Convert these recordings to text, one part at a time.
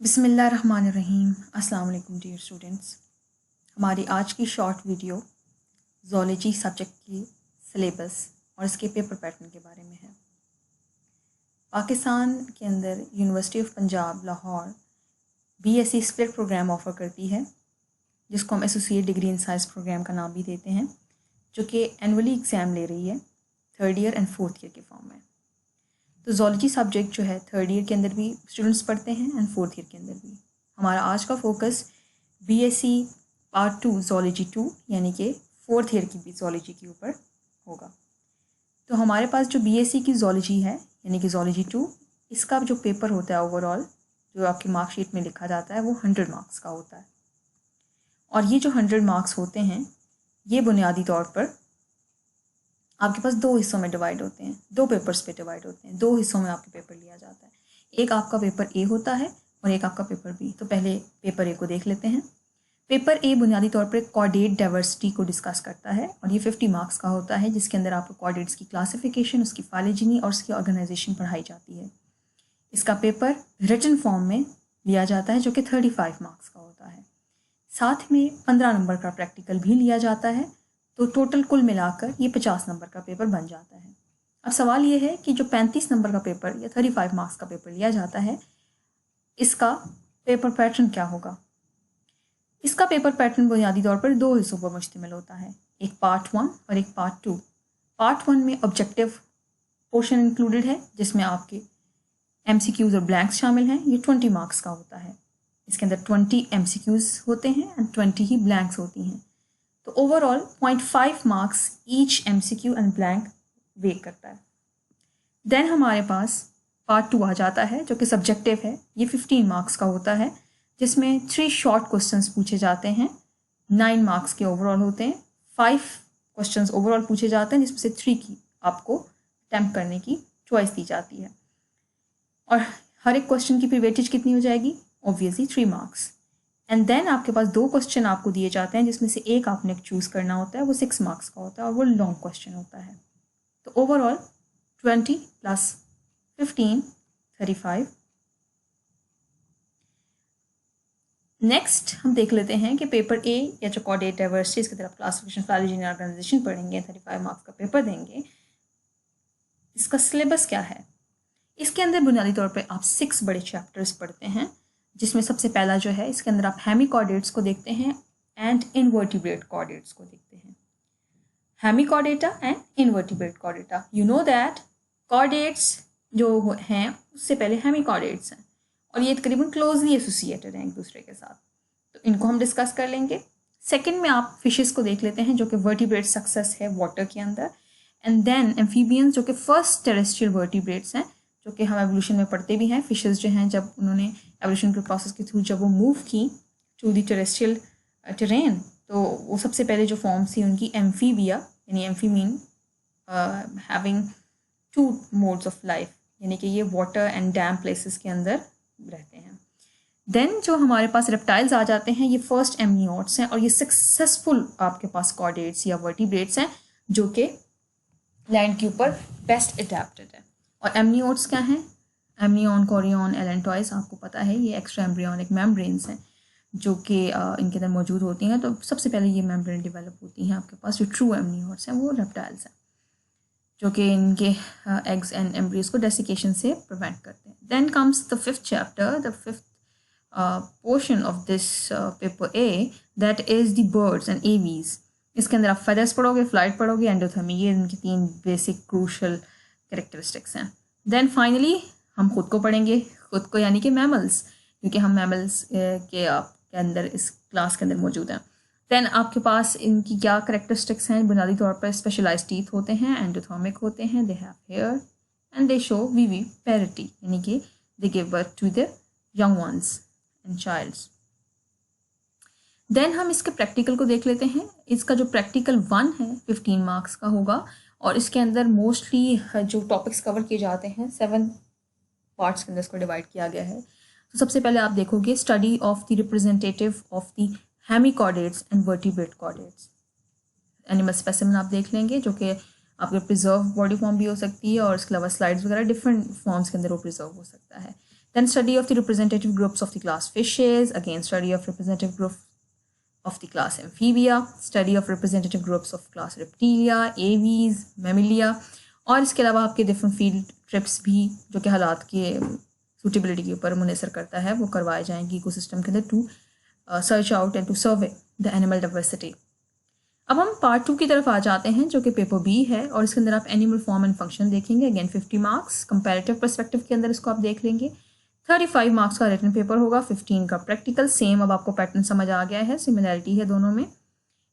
बिस्मिल्लाहिर्रहमानिर्रहीम। अस्सलाम वालेकुम डियर स्टूडेंट्स। हमारी आज की शॉर्ट वीडियो ज़ूलॉजी सब्जेक्ट की सिलेबस और इसके पेपर पैटर्न के बारे में है। पाकिस्तान के अंदर university of Punjab Lahore BSc split program offer करती है, जिसको हम associate degree in science program का नाम भी देते हैं, जो कि एनुअली एग्ज़ाम ले रही है 3rd year and 4th year के फॉर्म में। तो ज़ूलॉजी सब्जेक्ट जो है 3rd ईयर के अंदर भी स्टूडेंट्स पढ़ते हैं एंड 4th ईयर के अंदर भी। हमारा आज का फोकस BSc पार्ट 2 ज़ूलॉजी 2 यानी कि 4th ईयर की भी ज़ूलॉजी के ऊपर होगा। तो हमारे पास जो BSc की ज़ूलॉजी है यानी कि ज़ूलॉजी 2, इसका जो पेपर होता है ओवरऑल जो आपकी मार्कशीट में लिखा जाता है वो 100 मार्क्स का होता है। और ये जो 100 मार्क्स होते हैं ये बुनियादी तौर पर आपके पास 2 हिस्सों में डिवाइड होते हैं, 2 पेपर्स पे डिवाइड होते हैं। 2 हिस्सों में आपके पेपर लिया जाता है, एक आपका पेपर ए होता है और एक आपका पेपर बी। तो पहले पेपर ए को देख लेते हैं। पेपर ए बुनियादी तौर पर कोऑर्डिनेट डाइवर्सिटी को डिस्कस करता है और ये 50 मार्क्स का होता है, जिसके अंदर आपको कोऑर्डिनेट्स की क्लासिफिकेशन, उसकी फाइलोजेनी और उसकी ऑर्गेनाइजेशन पढ़ाई जाती है। इसका पेपर रिटन फॉर्म में लिया जाता है जो कि 35 मार्क्स का होता है। साथ में 15 नंबर का प्रैक्टिकल भी लिया जाता है, तो टोटल कुल मिलाकर ये 50 नंबर का पेपर बन जाता है। अब सवाल ये है कि जो 35 नंबर का पेपर या 35 मार्क्स का पेपर लिया जाता है, इसका पेपर पैटर्न क्या होगा। इसका पेपर पैटर्न बुनियादी तौर पर 2 हिस्सों पर मुश्तमिल होता है, एक पार्ट 1 और एक पार्ट 2। पार्ट 1 में ऑब्जेक्टिव पोर्शन इंक्लूडेड है, जिसमें आपके MCQs और ब्लैंक्स शामिल हैं। ये 20 मार्क्स का होता है। इसके अंदर 20 MCQs होते हैं एंड 20 ही ब्लैंक्स होती हैं। तो overall 0.5 marks each MCQ and blank weight करता है। देन हमारे पास पार्ट 2 आ जाता है जो कि सब्जेक्टिव है। ये 15 मार्क्स का होता है, जिसमें 3 शॉर्ट क्वेश्चंस पूछे जाते हैं। 9 मार्क्स के ओवरऑल होते हैं। 5 क्वेश्चंस ओवरऑल पूछे जाते हैं, जिसमें से 3 की आपको अटेम्प्ट करने की चॉइस दी जाती है। और हर एक क्वेश्चन की फिर वेटेज कितनी हो जाएगी, ऑब्वियसली 3 मार्क्स। एंड देन आपके पास 2 क्वेश्चन आपको दिए जाते हैं, जिसमें से एक आपने चूज़ करना होता है, वो 6 मार्क्स का होता है और वो लॉन्ग क्वेश्चन होता है। तो ओवरऑल 20 + 15 35। नेक्स्ट हम देख लेते हैं कि पेपर ए या जो कोऑर्डिनेट डाइवर्सिटी, इसकी तरफ क्लासिफिकेशन, फाइलोजेनी, ऑर्गेनाइजेशन पढ़ेंगे, 35 मार्क्स का पेपर देंगे। इसका सिलेबस क्या है। इसके अंदर बुनियादी तौर पे आप 6 बड़े चैप्टर्स पढ़ते हैं, जिसमें सबसे पहला जो है, इसके अंदर आप हेमी कोऑर्डिनेट्स को देखते हैं एंड इनवर्टिब्रेट कोऑर्डिनेट्स को देखते हैं। हेमी कोऑर्डिनेटा एंड इनवर्टिब्रेट कोऑर्डिनेटा। यू नो दैट कोऑर्डिनेट्स जो हैं उससे पहले हेमी कोऑर्डिनेट्स हैं और ये तकरीबन क्लोजली एसोसिएटेड हैं एक दूसरे के साथ, तो इनको हम डिस्कस कर लेंगे। सेकेंड में आप फिशेस को देख लेते हैं, जो कि वर्टिब्रेट सक्सेस है वाटर के अंदर। एंड देन एम्फीबियंस, जो कि फर्स्ट टेरेस्ट्रियल वर्टिब्रेट्स हैं, जो कि हम एवोल्यूशन में पढ़ते भी हैं। फिशेस जो हैं, जब उन्होंने एवोल्यूशन के प्रोसेस के थ्रू जब वो मूव की टू द टेरेस्ट्रियल टेरेन, तो वो सबसे पहले जो फॉर्म थी उनकी एम्फीबिया, यानी amphi mean having 2 modes of life, यानी कि ये वाटर एंड डैम प्लेसेस के अंदर रहते हैं। देन जो हमारे पास रेप्टाइल्स आ जाते हैं, ये फर्स्ट एमनियोट्स हैं और ये सक्सेसफुल आपके पास कोऑर्डिनेट्स या वर्टिब्रेट्स हैं, जो कि लैंड के ऊपर बेस्ट अडेप्टेड है। और एमनियोट्स क्या हैं, एमनियन, कोरियन, एलेंटॉइस, आपको पता है ये एक्स्ट्रा एम्ब्रियोनिक मेम्ब्रेन्स हैं जो कि इनके अंदर मौजूद होती हैं। तो सबसे पहले ये मेम्ब्रेन डेवलप होती हैं आपके पास। जो ट्रू एमनियोट्स हैं वो रेप्टाइल्स हैं, जो कि इनके एग्स एंड एम्ब्रियोज को डेसिकेशन से प्रिवेंट करते हैं। Then comes the 5th chapter, the 5th portion of this paper a, that is the birds and aves. इसके अंदर आप फेदर्स पढ़ोगे, फ्लाइट पढ़ोगे, एंडोथर्मी, ये इनके 3 बेसिक क्रूशल कैरेक्टरिस्टिक्स हैं। देन फाइनली हम खुद को पढ़ेंगे, खुद को यानी कि मैमल्स, क्योंकि हम मैमल्स के अंदर इस क्लास के अंदर मौजूद हैं। देन आपके पास इनकी क्या कैरेक्टरिस्टिक्स हैं, बुनियादी तौर पर स्पेशलाइज्ड टीथ होते हैं, एंडोथर्मिक होते हैं, they have hair and they show viviparity, यानी कि they give birth to the young ones and childs. Then हम इसके प्रैक्टिकल को देख लेते हैं। इसका जो प्रैक्टिकल 1 है 15 मार्क्स का होगा और इसके अंदर मोस्टली जो टॉपिक्स कवर किए जाते हैं 7 पार्ट्स के अंदर इसको डिवाइड किया गया है। तो सबसे पहले आप देखोगे study of the representative of the hemi coordinates and vertebrate coordinates. Animal specimen आप देख लेंगे, जो कि आपके प्रिजर्व बॉडी फॉर्म भी हो सकती है और इसके अलावा स्लाइड्स वगैरह डिफरेंट फॉर्म्स के अंदर वो प्रिजर्व हो सकता है। Then study of the representative groups of the class fishes, again study of representative group of the class amphibia, study of representative groups of class reptilia, aves, mammalia, और इसके अलावा आपके डिफरेंट फील्ड ट्रिप्स भी जो कि हालात के suitability के ऊपर मुनहसर करता है वो करवाए जाएंगे इकोसिस्टम के अंदर to search out and to survey the animal diversity. अब हम पार्ट 2 की तरफ आ जाते हैं जो कि पेपर बी है और इसके अंदर आप एनिमल फॉर्म एंड फंक्शन देखेंगे। अगेन 50 मार्क्स कंपैरेटिव पर्सपेक्टिव के अंदर इसको आप देख लेंगे। 35 मार्क्स का रिटन पेपर होगा, 15 का प्रैक्टिकल। सेम अब आपको पैटर्न समझ आ गया है, सिमिलैरिटी है दोनों में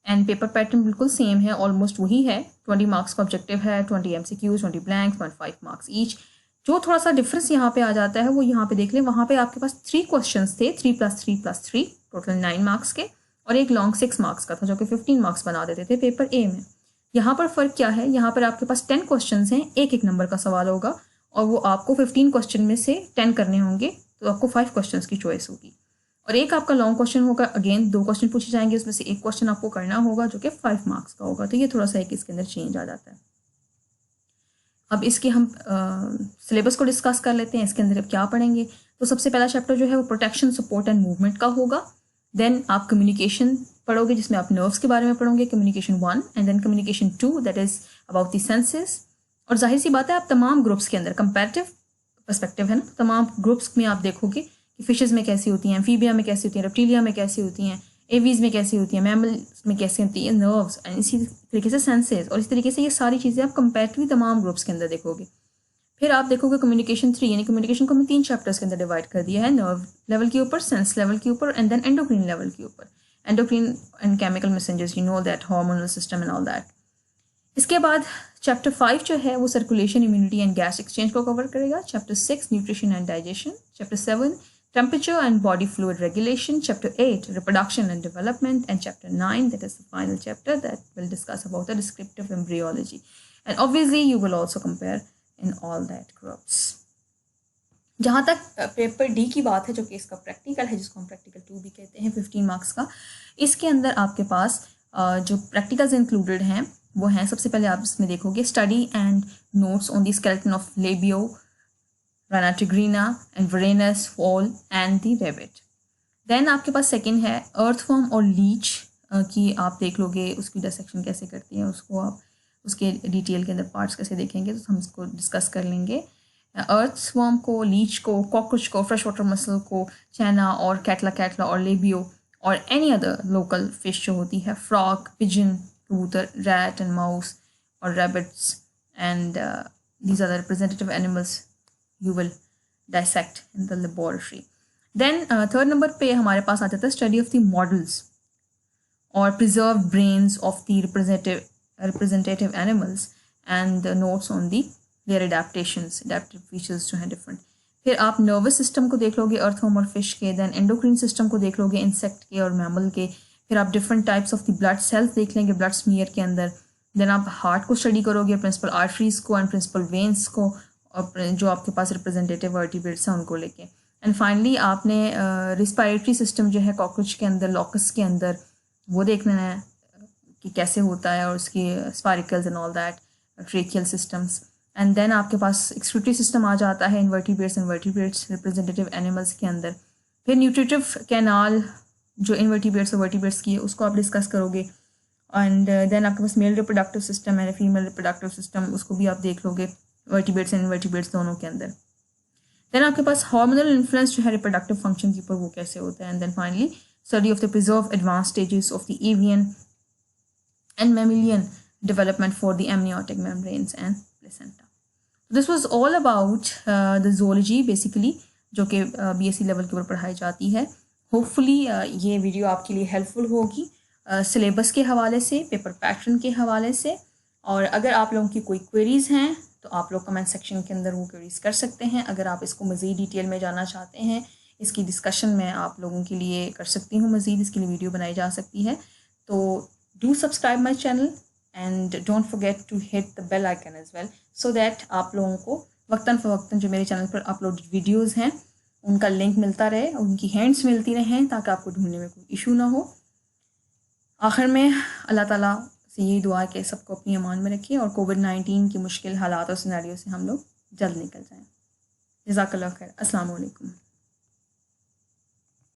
एंड पेपर पैटर्न बिल्कुल सेम है, ऑलमोस्ट वही है। 20 मार्क्स का ऑब्जेक्टिव है, 20 MCQs, 20 ब्लैंक्स, 0.5 मार्क्स ईच। जो थोड़ा सा डिफरेंस यहाँ पे आ जाता है वो यहाँ पे देख लें, वहाँ पे आपके पास 3 क्वेश्चन थे, 3+3+3 टोटल 9 मार्क्स के, और एक लॉन्ग 6 मार्क्स का था जो कि 15 मार्क्स बना देते थे पेपर ए में। यहाँ पर फ़र्क क्या है, यहाँ पर आपके पास 10 क्वेश्चन हैं, एक नंबर का सवाल होगा और वो आपको 15 क्वेश्चन में से 10 करने होंगे, तो आपको 5 क्वेश्चन की चॉइस होगी। और एक आपका लॉन्ग क्वेश्चन होगा, अगेन 2 क्वेश्चन पूछे जाएंगे, उसमें से एक क्वेश्चन आपको करना होगा जो कि 5 मार्क्स का होगा। तो ये थोड़ा सा एक इसके अंदर चेंज आ जाता है। अब इसके हम सिलेबस को डिस्कस कर लेते हैं। इसके अंदर अब क्या पढ़ेंगे, तो सबसे पहला चैप्टर जो है वो प्रोटेक्शन, सपोर्ट एंड मूवमेंट का होगा। देन आप कम्युनिकेशन पढ़ोगे जिसमें आप नर्व्स के बारे में पढ़ोगे, communication 1, and then communication 2 that is about the senses. और जाहिर सी बात है आप तमाम ग्रुप्स के अंदर कंपैरेटिव पर्सपेक्टिव है ना, तमाम ग्रुप्स में आप देखोगे कि फिशेस में कैसी होती हैं, एम्फीबिया में कैसी होती हैं, रेप्टिलिया में कैसी होती हैं, एवीज में कैसी होती हैं, मैमल्स में कैसी होती है, नर्व्स, एंड इसी तरीके से सेंसेस, और इस तरीके से ये सारी चीज़ें आप कंपैरेटिवली तमाम ग्रुप्स के अंदर देखोगे। फिर आप देखोगे कम्युनिकेशन 3, यानी कम्युनिकेशन को हमने 3 चैप्टर्स के अंदर डिवाइड कर दिया है, नर्व लेवल के ऊपर, सेंस लेवल के ऊपर, एंड देन एंडोक्रीन लेवल के ऊपर। Endocrine and chemical messengers, you know that, hormonal system and all that. इसके बाद चैप्टर 5 जो है वो circulation, immunity and gas exchange को कवर करेगा। Chapter 6 nutrition and digestion, chapter 7 temperature and body fluid regulation, chapter 8 reproduction and development, and chapter 9 that is the final chapter that will discuss about the descriptive embryology, and obviously you will also compare in all that groups। जहाँ तक paper D की बात है जो कि इसका practical है, जिसको हम प्रैक्टिकल 2 भी कहते हैं, 15 मार्क्स का, इसके अंदर आपके पास जो प्रैक्टिकल्स इंक्लूडेड हैं वो हैं, सबसे पहले आप इसमें देखोगे study and notes on the skeleton of labeo, Rana tigrina and Varanus fall and the rabbit। Then आपके पास सेकंड है अर्थवर्म और लीच की आप देख लोगे, उसकी डिसेक्शन कैसे करती है, उसको आप उसके डिटेल के अंदर पार्ट्स कैसे देखेंगे, तो हम इसको डिस्कस कर लेंगे। अर्थवर्म को, लीच को, कॉकरोच को, फ्रेश वाटर मसल को, चैना और कैटला और लेबियो और एनी अदर लोकल फिश जो होती है, फ्रॉग, पिजन, कबूतर, रैट एंड माउस और rabbits, and these are the representative animals you will dissect in the laboratory। then third number पे हमारे पास आ जाता है study of the models और preserved brains of the representative animals and the notes on the their adaptive features जो हैं different। फिर आप nervous system को देख लोगे earthworm और fish के, then endocrine system को देख लोगे insect के और mammal के, फिर आप different types of the blood cells देख लेंगे blood smear के अंदर, then आप heart को study करोगे, principal arteries को and principal veins को, और जो आपके पास रिप्रेजेंटेटिव वर्टिब्रेट्स हैं उनको लेके, एंड फाइनली आपने रिस्पायरेटरी सिस्टम जो है कॉकरोच के अंदर, लॉकस के अंदर, वो देखना है कि कैसे होता है, और उसकी spiracles and all that, tracheal systems, and then आपके पास एक्सक्रीटरी सिस्टम आ जाता है invertebrates and vertebrates representative animals के अंदर। फिर न्यूट्रिटिव कैनाल जो इनवर्टिब्रेट्स और वर्टिब्रेट्स की है उसको आप डिस्कस करोगे, एंड देन आपके पास मेल रिप्रोडक्टिव सिस्टम है, फीमेल रिप्रोडक्टिव सिस्टम, उसको भी आप देख लोगे वर्टिब्रेट्स एंड इनवर्टिब्रेट्स दोनों के अंदर। देन आपके पास हार्मोनल इन्फ्लुएंस जो है रिप्रोडक्टिव फंक्शन के ऊपर वो कैसे होता है, and then finally study of the preserve advance stages of the avian and mammalian development for the amniotic membranes and placenta. This was all about the zoology basically, जो कि BSc लेवल के ऊपर पढ़ाई जाती है। होपफुली ये video आपके लिए हेल्पफुल होगी सिलेबस के हवाले से, पेपर पैटर्न के हवाले से, और अगर आप लोगों की कोई क्वेरीज़ हैं तो आप लोग कमेंट सेक्शन के अंदर वो क्वेरीज कर सकते हैं। अगर आप इसको मज़ीद डिटेल में जानना चाहते हैं, इसकी डिस्कशन मैं आप लोगों के लिए कर सकती हूँ, मज़ीद इसके लिए वीडियो बनाई जा सकती है। तो do subscribe my channel and don't forget to hit the bell icon as well, so that आप लोगों को वक्तन फ़वक्तन जो मेरे चैनल पर अपलोडेड वीडियोज़ हैं उनका लिंक मिलता रहे, उनकी हैंड्स मिलती रहें, ताकि आपको ढूंढने में कोई इशू ना हो। आखिर में अल्लाह ताला से यही दुआ है कि सबको अपनी अमान में रखिए और कोविड-19 की मुश्किल हालात और सिनेरियो से हम लोग जल्द निकल जाएं। जज़ाकल्लाह खैर। अस्सलाम वालेकुम।